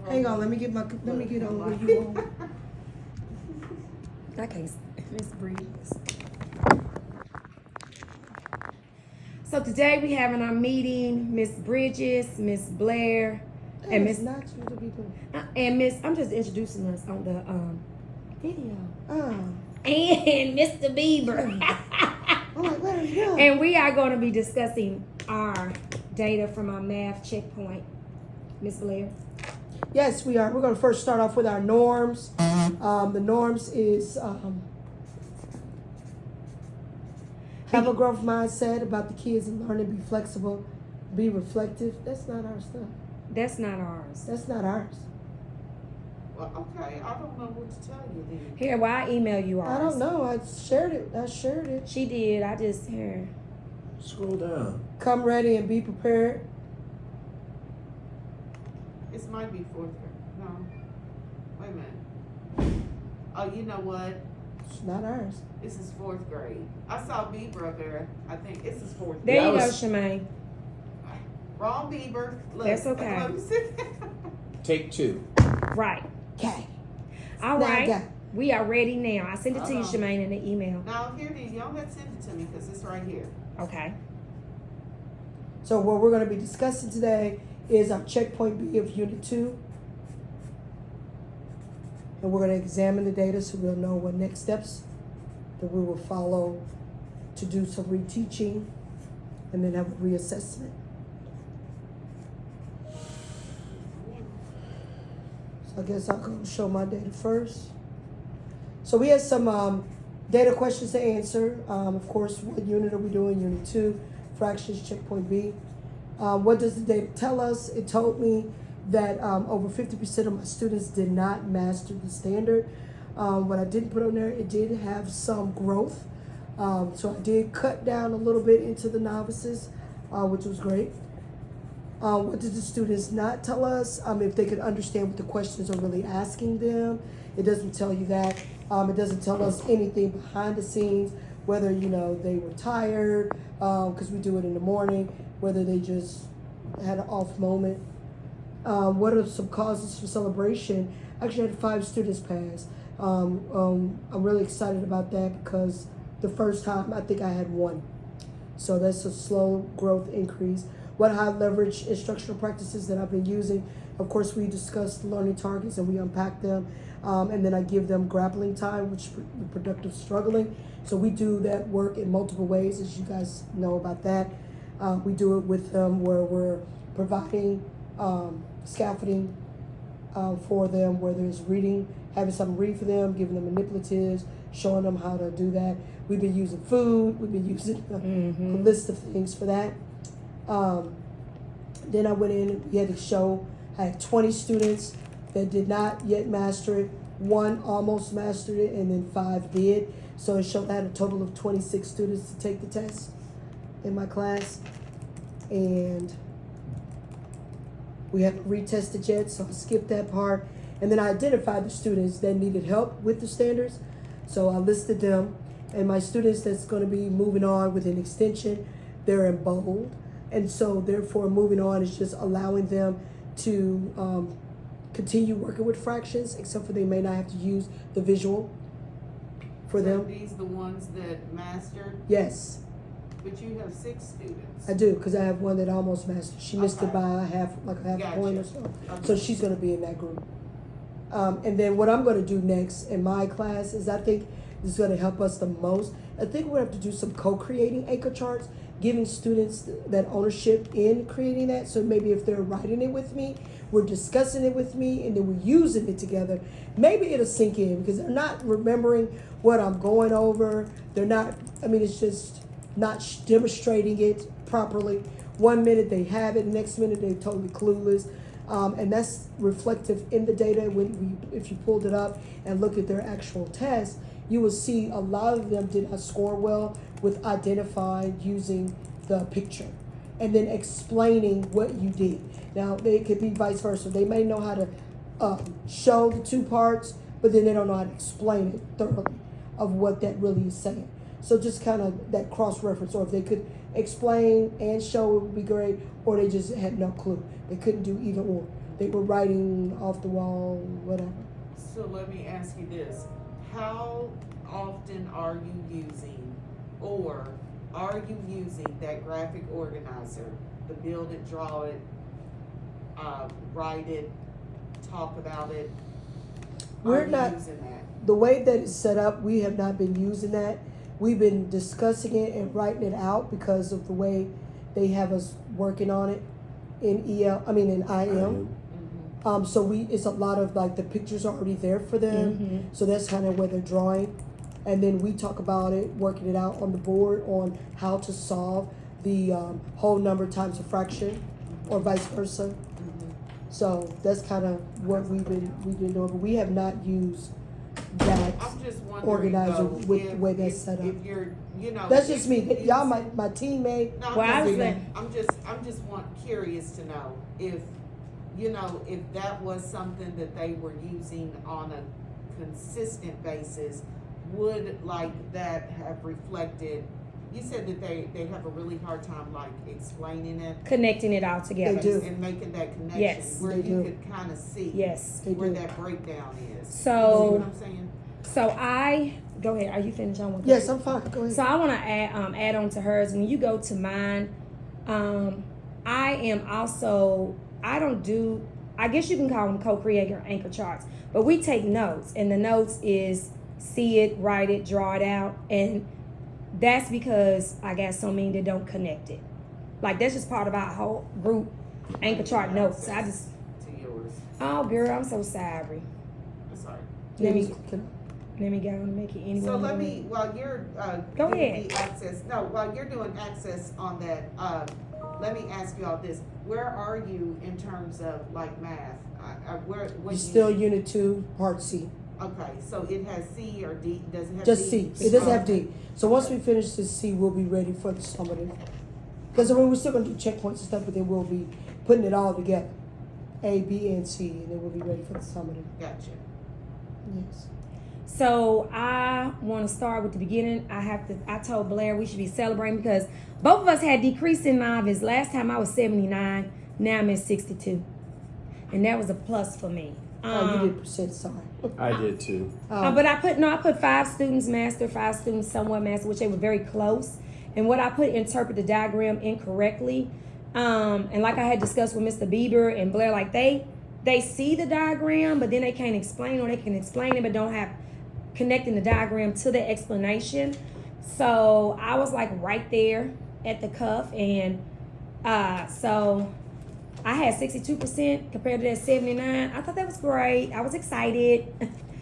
Hang on, let me get on where you on. I can't, Miss Breeze. So today we having our meeting, Miss Bridges, Miss Blair, and Miss not you to be doing. and Miss. I'm just introducing us on the video. And Mr. Bieber. I'm like, where are you? And we are going to be discussing our data from our math checkpoint. Miss Blair. Yes, we are. We're going to first start off with our norms. The norms is have a growth mindset about the kids and learn to be flexible, be reflective. That's not our stuff. That's not ours. That's not ours. Well, okay, I don't know what to tell you then. Here, well, I email you ours. I don't know. I shared it. She did. I just here. Scroll down. Come ready and be prepared. This might be fourth grade. No. Wait a minute. Oh, you know what? It's not ours. This is fourth grade. I saw Bieber up there. I think this is fourth There grade. you go, Shemaine. Wrong Bieber. Look, That's okay. Let me see. Take 2. Right. Okay. All Now I right. got it. We are ready now. I sent it to you, Uh-huh. Shemaine, in the email. Now, here it is. Y'all have to send it to me because it's right here. Okay. So what we're going to be discussing today is our checkpoint B of Unit 2. And we're going to examine the data so we'll know what next steps that we will follow to do some reteaching and then have a reassessment. So I guess I'll go show my data first. So we had some data questions to answer. Of course, what unit are we doing? Unit 2, fractions, checkpoint B. What does the data tell us? It told me that over 50% of my students did not master the standard. What I didn't put on there, it did have some growth. So I did cut down a little bit into the novices, which was great. What did the students not tell us? If they could understand what the questions are really asking them. It doesn't tell you that. It doesn't tell us anything behind the scenes, whether, they were tired, because we do it in the morning, whether they just had an off moment. What are some causes for celebration? I actually had 5 students pass. I'm really excited about that because the first time I think I had 1. So that's a slow growth increase. What high leverage instructional practices that I've been using? Of course, we discussed learning targets and we unpack them. And then I give them grappling time, which is productive struggling. So we do that work in multiple ways, as you guys know about that. We do it with them where we're providing scaffolding for them, where there's reading, having something read for them, giving them manipulatives, showing them how to do that. We've been using food. We've been using a list of things for that. Then I went in and we had to show, I had 20 students that did not yet master it. 1 almost mastered it, and then 5 did. So it showed I had a total of 26 students to take the test in my class. And we haven't retested yet, so I skipped that part. And then I identified the students that needed help with the standards. So I listed them. And my students that's going to be moving on with an extension, they're in bold. And so therefore moving on is just allowing them to continue working with fractions, except for they may not have to use the visual for So them. these the ones that mastered, Yes, but you have 6 students. I do, because I have one that almost mastered. She missed it Okay. by half a Gotcha. point or so. Okay. So she's going to be in that group. And then what I'm going to do next in my class is I think this is going to help us the most. I think we're going to have to do some co-creating anchor charts, giving students that ownership in creating that. So maybe if they're writing it with me, we're discussing it with me, and then we're using it together. Maybe it'll sink in because they're not remembering what I'm going over. They're not, it's just not demonstrating it properly. 1 minute they have it, the next minute they're totally clueless. And that's reflective in the data. If you pulled it up and look at their actual test, you will see a lot of them did not score well with identifying using the picture and then explaining what you did. Now, they could be vice versa. They may know how to show the 2 parts, but then they don't know how to explain it thoroughly of what that really is saying. So just kind of that cross-reference, or if they could explain and show, it would be great, or they just had no clue. They couldn't do either or. they were writing off the wall, whatever. So let me ask you this, how often are you using, or are you using that graphic organizer, the build it, draw it, write it, talk about it? We're Are you not- using that? The way that it's set up, we have not been using that. We've been discussing it and writing it out because of the way they have us working on it in in IM. So it's a lot of like the pictures are already there for them. So that's kind of where they're drawing. And then we talk about it, working it out on the board on how to solve the whole number times a fraction or vice versa. So that's kind of what we've been doing, but we have not used that I'm just wondering organizer though, with the way that's set up. If you're, you know. That's just me. if- Y'all, my teammate. No, Well, I was I'm just curious to know if, you know, if that was something that they were using on a consistent basis, would like that have reflected, you said that they have a really hard time like explaining it. Connecting it all together. They do. And making that connection. Yes. Where They you do. could kind of see. Yes. They Where do. that breakdown is. So- You see what I'm saying? So go ahead. Are you finished on one? Yes, I'm fine. Go ahead. So I want to add on to hers. When you go to mine, I am also, I guess you can call them co-creator anchor charts, but we take notes, and the notes is see it, write it, draw it out, and that's because I got so many that don't connect it. Like that's just part of our whole group anchor chart notes. I just, To yours. oh girl, I'm so sorry. I'm sorry. Let me Can- go and make it anyone. So let me, while you're, Go giving ahead. me access, no, while you're doing access on that, let me ask you all this. Where are you in terms of like math? What You're you- still Unit 2, Part C. Okay, so it has C or D, does it have Just D? C. It doesn't have Okay. D. So once we finish this C, we'll be ready for the summative. Because we're still going to do checkpoints and stuff, but then we'll be putting it all together. A, B, and C, and then we'll be ready for the summative. Gotcha. Yes. So I want to start with the beginning. I told Blair we should be celebrating because both of us had decrease in novice. Last time I was 79, now I'm at 62. And that was a plus for me. Oh, you did percent, sorry. I did too. But I put 5 students master, 5 students somewhat master, which they were very close. And what I put interpret the diagram incorrectly. And like I had discussed with Mr. Bieber and Blair, like they see the diagram, but then they can't explain, or they can explain it but don't have connecting the diagram to the explanation. So I was like right there at the cuff, and so I had 62% compared to that 79. I thought that was great. I was excited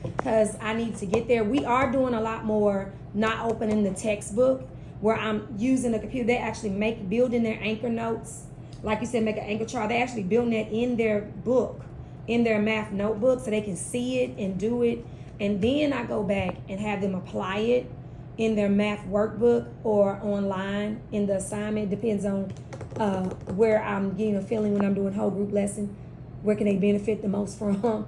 because I need to get there. We are doing a lot more not opening the textbook, where I'm using the computer. They actually building their anchor notes. Like you said, make an anchor chart. They actually building that in their book, in their math notebook, so they can see it and do it. And then I go back and have them apply it in their math workbook or online in the assignment. Depends on where I'm getting a feeling when I'm doing whole group lesson. Where can they benefit the most from?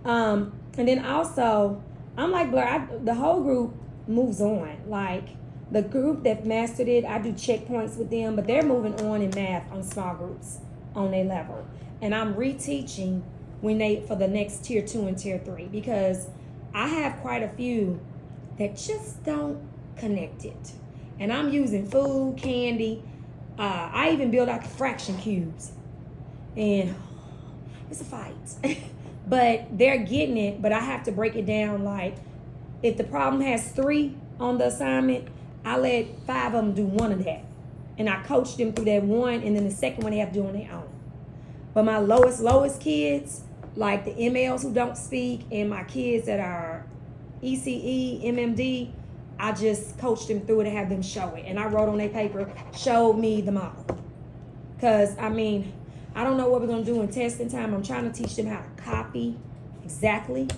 And then also, I'm like Blair, the whole group moves on. Like the group that mastered it, I do checkpoints with them, but they're moving on in math on small groups on their level. And I'm reteaching for the next tier 2 and tier 3 because I have quite a few that just don't connect it. And I'm using food, candy. I even build out the fraction cubes. And it's a fight. But they're getting it, but I have to break it down. Like if the problem has 3 on the assignment, I let 5 of them do 1 of that. And I coach them through that 1, and then the second one they have to do on their own. But my lowest kids, like the MLs who don't speak, and my kids that are ECE, MMD, I just coached them through it and have them show it. And I wrote on their paper, show me the model. Because, I mean, I don't know what we're going to do in testing time. I'm trying to teach them how to copy exactly.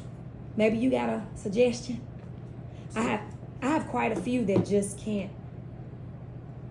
Maybe you got a suggestion? I have quite a few that just can't.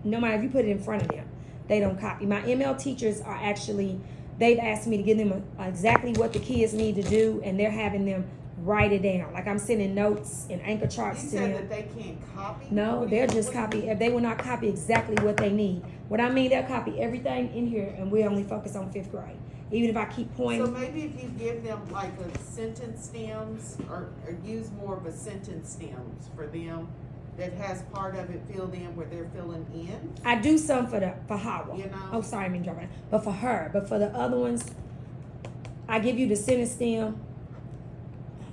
No matter if you put it in front of them, they don't copy. My ML teachers are actually, they've asked me to give them exactly what the kids need to do, and they're having them write it down. Like I'm sending notes and anchor charts You to said them. that they can't copy? No, they're just copy. If they will not copy exactly what they need. What I mean, they'll copy everything in here, and we only focus on 5th grade. even if I keep So pointing. maybe if you give them like a sentence stems or use more of a sentence stems for them that has part of it filled in where they're filling in, I do some for Hawa. you know? Oh, sorry, I mean dropping it. But for her, but for the other ones, I give you the sentence stem.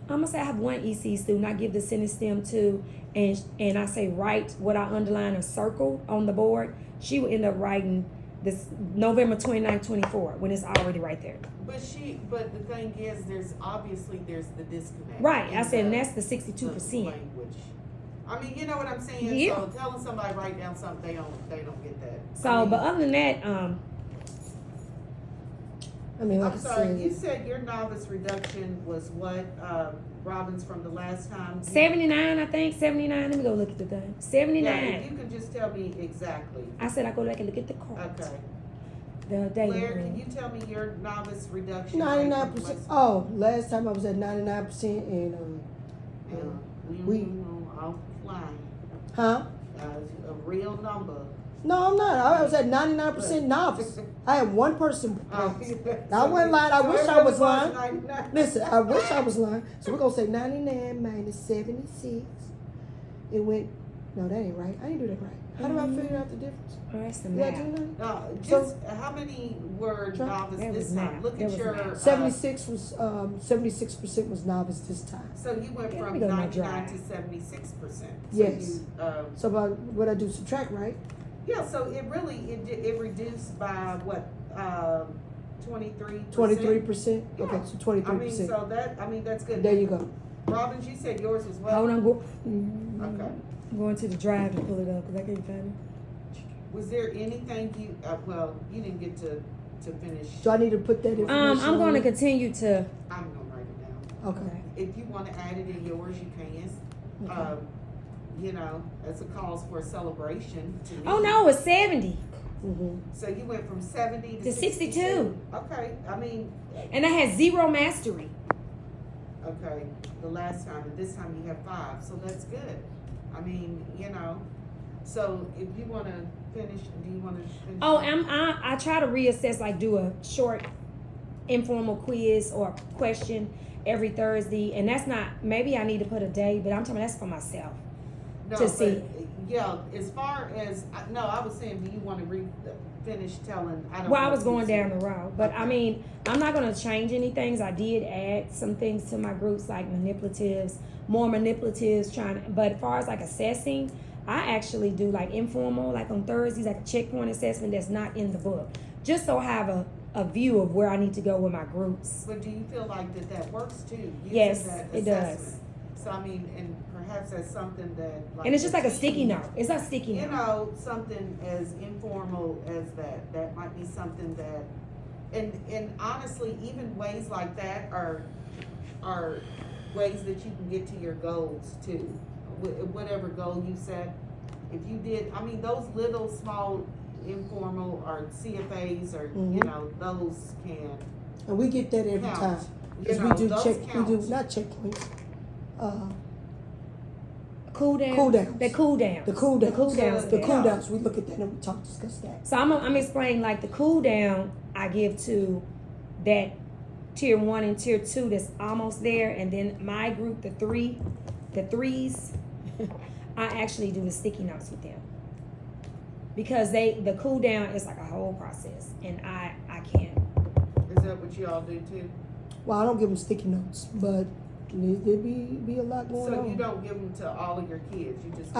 I'm gonna say I have one EC student I give the sentence stem to, and I say write what I underline or circle on the board. She will end up writing this November 29, 24 when it's already right there. But the thing is, there's the disconnect. Right, in I said, and the- that's the the 62%. language. I mean, you know what I'm saying? Yeah. So telling somebody write down something, they don't get that. So, I mean, but other than that, I mean, like I'm I sorry, you said, said your novice reduction was what, Robbins, from the last time? 79, I think, 79. Let me go look at the thing. Yeah, 79. if you could just tell me exactly. I said I go back and look at the card. Okay. The data. Blair, can room. you tell me your novice reduction? rate 99%. from last- Oh, last time I was at 99%, and Yeah, we- I'll fly. huh? A real number. No, I'm not. I was at 99% novice. I had one person. Oh, I wasn't lying. I so wish I everybody was lying. 99. Listen, I wish I was lying. So we're gonna say 99 minus 76. It went. No, that ain't right. I didn't do that right. How do I figure out the difference? Oh, that's the Did I math. do that? No, So- just how many were Try- novice There this was time? math. Look There at was your math. 76 was 76% was novice this time. So you went Okay, let from me go to my 99 drive. to 76%. Yes. You, So about what I do subtract, right? yeah. So it really it reduced by what 23%. 23%. Yeah. Okay, so I mean, 23%. so that's good. There you go. Robbins, you said yours was what? Hold on, go. Okay. I'm going to the drive to pull it up because I can't find Was there anything you? Well, you didn't get to finish. So I need to put that it. information. I'm going to on? continue to. I'm gonna write it down. Okay. If you want to add it in yours, you can. Okay. You know, it's a cause for a celebration to me. Oh no, it's 70, Mm-hmm. So you went from 70 to 62, Okay, I mean, and I had 0 mastery. okay, the last time, and this time you have 5, so that's good. I mean, you know, so if you want to finish, do you want to finish? Oh, I try to reassess, like do a short informal quiz or question every Thursday, and that's not, maybe I need to put a day, but I'm talking that's for myself. No, to but, see. Yeah, as far as, no, I was saying, do you want to finish telling? I don't Well, I know was if you going said- down the road, but I Okay. mean, I'm not going to change any things. I did add some things to my groups, like more manipulatives, but as far as like assessing, I actually do like informal, like on Thursdays, like a checkpoint assessment that's not in the book, just so I have a view of where I need to go with my groups. But do you feel like that works too? Using Yes, that it does. assessment? So I mean, and perhaps that's something that. And it's just like a team, sticky note. It's a sticky You note. know, something as informal as that. That might be something that, and honestly, even ways like that are ways that you can get to your goals too. Whatever goal you set, if you did, I mean, those little small informal or CFAs or you Mhm. know, those can. And we get that every Count. time. You Because know, we do those we do count. not checkpoints. Cool down. Cool downs. The cool downs. The cool downs. The cool downs. The Yeah. cool downs. We look at that and we discuss that. So I'm explaining like the cool down I give to that tier 1 and tier 2 that's almost there, and then my group, the threes, I actually do the sticky notes with them because the cool down is like a whole process, and I can't. Is that what you all do too? Well, I don't give them sticky notes, but there be a lot going So on. you don't give them to all of your kids, you just.